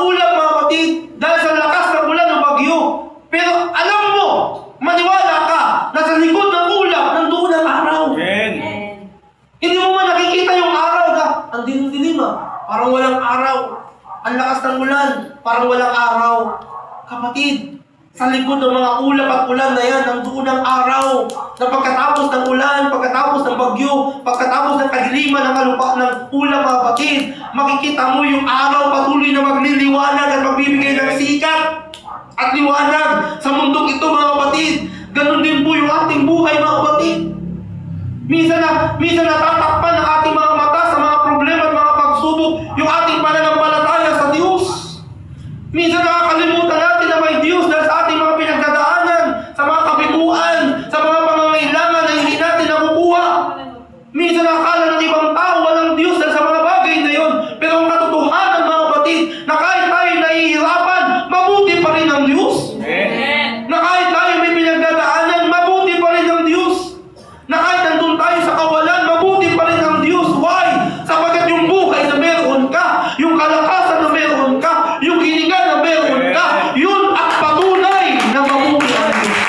ulap, mga kapatid, dahil sa lakas ng ulan ng bagyo. Pero alam mo, maniwala ka na sa likod ng ulap, nandoon ang araw. Amen. Hindi mo man nakikita yung araw na ang dilim-dilim, parang walang araw. Ang lakas ng ulan, parang walang araw. Kapatid, sa likod ng mga ulap at ulan na yan, nandoon ang araw. Na pagkatapos ng ulan, pagkatapos ng bagyo, pagkatapos ng kadiliman ng ulap, mga kapatid, makikita mo yung araw patuloy na magliliwanag at magbibigay ng sikat at liwanag sa mundong ito, mga kapatid. Ganon din po yung ating buhay, mga kapatid. Minsan natatakpan ng ating mga mata sa mga problema at mga pagsubok yung ating pananampalataya sa Diyos. Minsan nakakalimutan natin na may Diyos dahil sa ating mga pinagdadaanan, sa mga kabiguan, sa mga pangangailangan na hindi natin nakukuha. Minsan nakakala ng ibang tao walang Diyos dahil sa mga bagay na yon. Pero ang katotohanan, mga kapatid, na kahit tayo nahihirapan, mabuti pa rin ang Diyos. Na kahit tayo may pinagdadaanan, mabuti pa rin ang Diyos. Na kahit nandun tayo sa kawalan, mabuti pa rin ang Diyos. Why? Sapagkat yung buhay na meron ka, yung kalakasan na meron ka, yung hininga na meron ka, yun ang patunay na mabuti ang Diyos.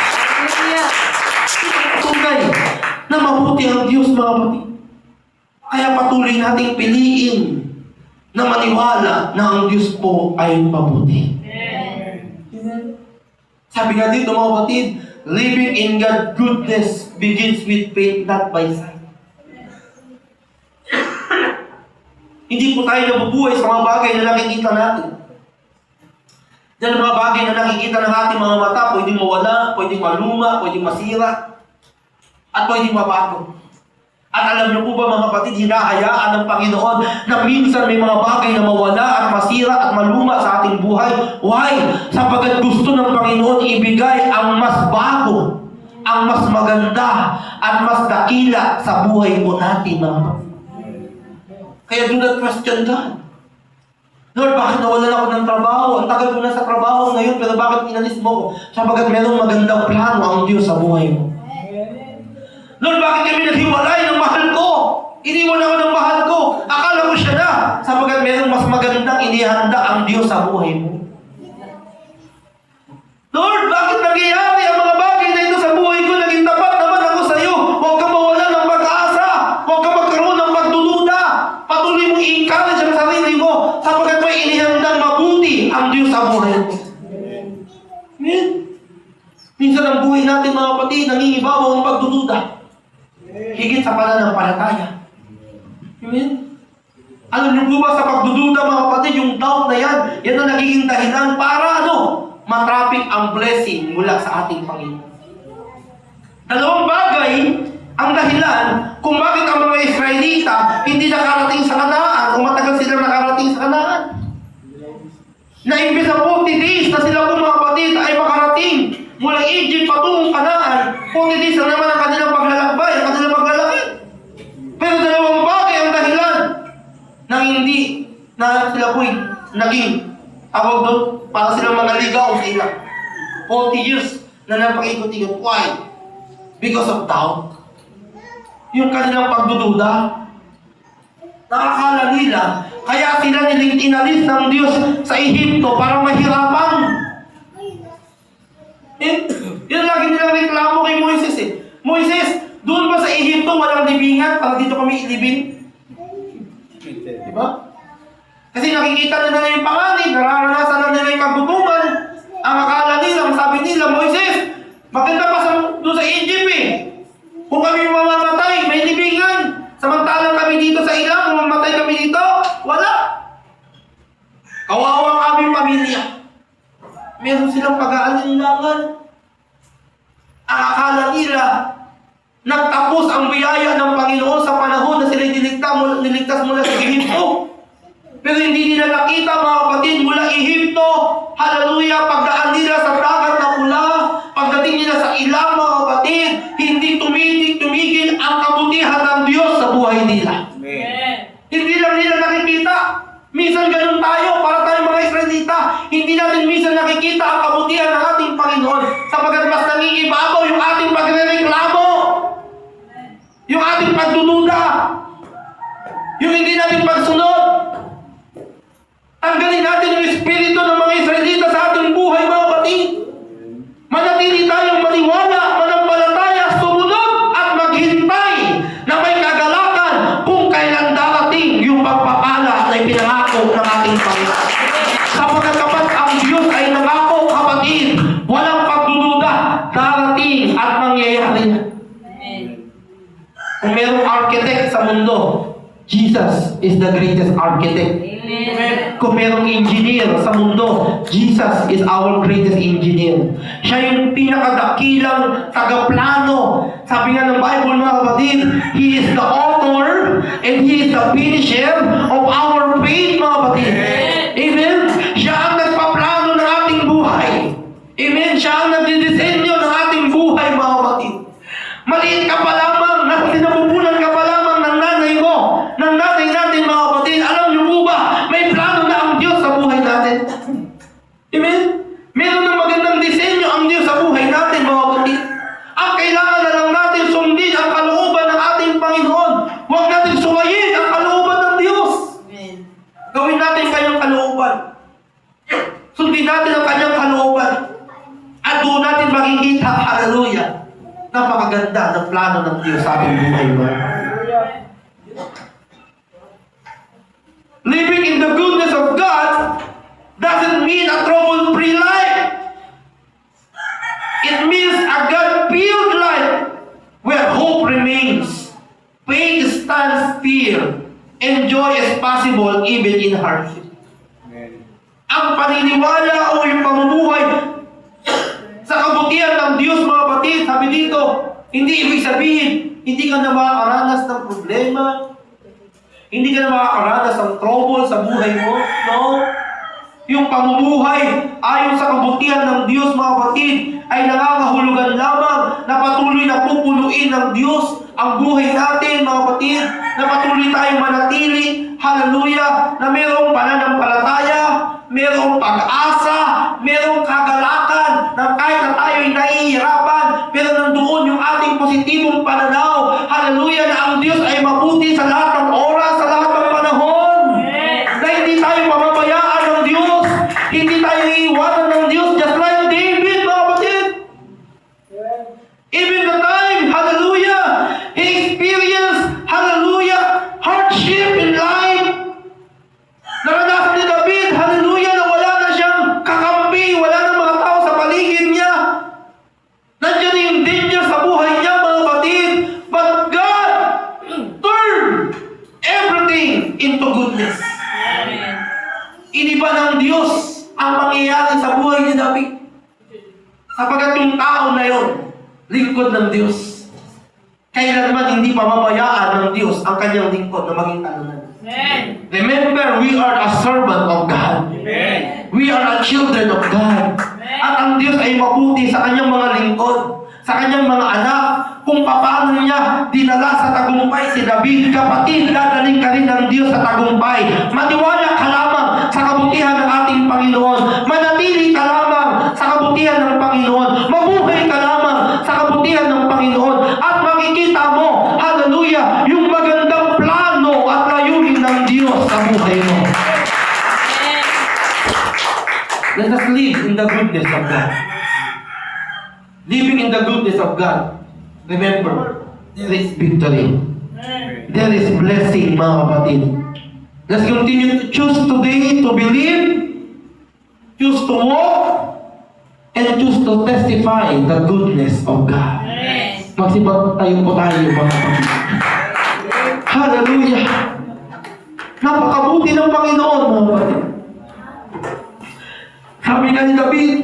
Patunay na mabuti ang Diyos, mga kapatid. Kaya patuloy nating piliin na maniwala na ang Diyos po ay mabuti. Sabi nga dito, mga kapatid, living in God's goodness begins with faith, not by sight. Hindi po tayo nabubuhay sa mga bagay na nakikita natin. Dahil mga bagay na nakikita ng ating mga mata, pwedeng mawala, pwedeng maluma, pwedeng masira, at pwedeng mabago. At alam niyo po ba, mga kapatid, hinahayaan ng Panginoon na minsan may mga bagay na mawala at masira at maluma sa ating buhay. Why? Sapagkat gusto ng Panginoon ibigay ang mas bago, ang mas maganda, at mas dakila sa buhay po natin, mga kapatid. Kaya do not question God. Lord, bakit nawalan ako ng trabaho? Ang tagal ko na sa trabaho ngayon, pero bakit inalis mo ko? Sapagat merong magandang plano ang Diyos sa buhay mo. Lord, bakit kami naghiwalay ng mahal ko? Iniwan ako ng mahal ko. Akala ko siya na. Sapagat merong mas magandang inihanda ang Diyos sa buhay mo. Lord, bakit nangyayari ang mga bagay na ito sa buhay ko? Naging tapat naman ako sa iyo. Huwag ka mawalan ng pag-asa. Huwag ka magkaroon ng pagdududa. Patuloy mong i-encourage ang sarili mo sapagat may inihandang mabuti ang Diyos sa buhay mo. Amen? Minsan ang buhay natin mga kapatid, nangingibabaw ang pagdududa. Higit sa pananampalataya. Amen? Alam niyo po ba sa pagdududa mga kapatid, yung doubt na yan ang nagiging dahilan para matrapik ang blessing mula sa ating Panginoon. Dalawang bagay ang dahilan kung bakit ang mga Israelita hindi nakarating sa Kanaan o matagal silang nakarating sa Kanaan. Na imbes na 40 days na sila po mga kapatid ay makarating mula Egypt patungong Kanaan, 40 days na naman ang kanilang paglalakbay, ang kanilang paglalakad. Pero dalawang bagay ang dahilan na hindi na sila po'y naging tawag doon para silang mga ligaw sa ilang 40 years na napakikot-ikot. Why? Because of doubt. Yung kanilang pagdududa. Nakakala nila, kaya sila inalis ng Diyos sa Ehipto para mahirapan. Yun lagi nilang reklamo kay Moises eh. Moises, doon ba sa Ehipto walang libingan para dito kami ilibing? Diba? Kasi nakikita na nila yung panganib, nararanasan na nila yung kagutuman. Ang akala nila, sabi nila, Moises, maganda pa doon sa Egypt eh. Kung kami mamamatay, may libingan. Samantalang kami dito sa ilang, kung mamatay kami dito, wala. Kawawa ang aming pamilya. Meron silang pag-aalinlangan. Ang akala nila, nagtapos ang biyaya ng Panginoon sa panahon na sila niligtas mula sa Ehipto. Pero hindi nila nakita mga kapatid mula Ehipto, hallelujah, pagdaan nila sa dagat na pula, pagdating nila sa ilang mga kapatid, hindi tumigil ang kabutihan ng Diyos sa buhay nila. Amen. Hindi lang nila nakikita. Minsan ganun tayo, para tayong mga Israelita, hindi natin minsan nakikita ang kabutihan ng ating Panginoon sapagat mas nangingibabaw yung ating pagrereklamo, yung ating pagdududa, yung hindi natin pagsunod. Tanggalin natin yung espiritu ng mga Israelita sa ating buhay, mga kapatid. Manatili tayong maniwala, manampalataya, sumunod at maghintay na may kagalakan kung kailan darating yung pagpapala na ipinangako ng ating Panginoon. Sapagkat kapag ang Diyos ay nangako, kapatid, walang pagdududa, darating at mangyayari yan. Kung mayroong architect sa mundo, Jesus is the greatest architect. Amen. Kung mayroong engineer sa mundo, Jesus is our greatest engineer. Siya yung pinakadakilang tagaplano. Sabi nga ng Bible mga kapatid, He is the author and He is the finisher of our faith mga kapatid. Amen? Siya ang nagpaplano ng ating buhay. Amen? Siya ang nagdidisenyo ng ating buhay mga kapatid. Maliit ka pa lamang, nasa sinapupunan ka pa lamang ng nanay mo, ng nanay natin mga kapatid. Alam niyo po ba, may plano na ang Diyos sa buhay natin. Amen? Meron ng magandang disenyo ang Diyos sa buhay natin mga kapatid. Ang kailangan na lang natin sundin ang kalooban ng ating Panginoon. Huwag natin suwayin ang kalooban ng Diyos. Amen. Gawin natin kanyang kalooban. Sundin natin ang kanyang kalooban. At doon natin makikita, hallelujah, napakaganda ng plano ng Diyos sa ating buhay mo. Living in the goodness of God doesn't mean a trouble-free life. It means a God-filled life where hope remains, faith stands firm, and joy is possible even in hardship. Amen. Ang paniniwala o yung pamumuhay sa kabutihan ng Diyos mga kapatid, sabi dito, hindi ibig sabihin, hindi ka na makakaranas ng problema, hindi ka na makakaranas ng trouble sa buhay mo, no? Yung pamumuhay ayon sa kabutihan ng Diyos mga kapatid ay nangangahulugan lamang na patuloy patuloy na pupuluin ng Diyos ang buhay natin, mga kapatid, na patuloy tayong manatili, hallelujah, na mayroong pananampalataya, mayroong pag-asa, mayroong kagalakan, na kahit na tayo'y nahihirapan, pero nandoon yung ating positibong pananaw, hallelujah, na ang Diyos ay mabuti sa lahat ng oras, sa lahat ng panahon, na hindi tayo pamabayaan ng Diyos, hindi tayo iiwanan ng Diyos, just like David, mga kapatid. Even the time, hallelujah, he experienced, hallelujah, hardship in life. Naranasan ni David, hallelujah, na wala na siyang kakampi, wala na mga tao sa paligid niya. Nandiyan na yung danger sa buhay niya, mga kapatid. But God turned everything into goodness. Iniba ng Diyos ang pangyayari sa buhay ni David. Sapagat yung tao na yon, lingkod ng Diyos. Kailanman hindi pamabayaan ng Diyos ang kanyang lingkod na maging talunan. Remember, we are a servant of God. Amen. We are a children of God. At ang Diyos ay mabuti sa kanyang mga lingkod, sa kanyang mga anak, kung paano niya dinala sa tagumpay si David. Kapatid, dadaling ka rin ng Diyos sa tagumpay. Maniwala ka lamang sa kabutihan ng ating Panginoon. Manatili ka lamang sa kabutihan ng Panginoon. Mabuhay ka lamang sa kabutihan ng Panginoon. At makikita mo, hallelujah, yung magandang plano at layunin ng Diyos sa buhay mo. Let us live in the goodness of God. Living in the goodness of God. Remember, there is victory. There is blessing, mga kapatid. Let's continue to choose today to believe, choose to walk, and choose to testify the goodness of God. Magsibag tayo po tayo, mga kapatid. Hallelujah! Napakabuti ng Panginoon, mga kapatid. Sabi nga ni David,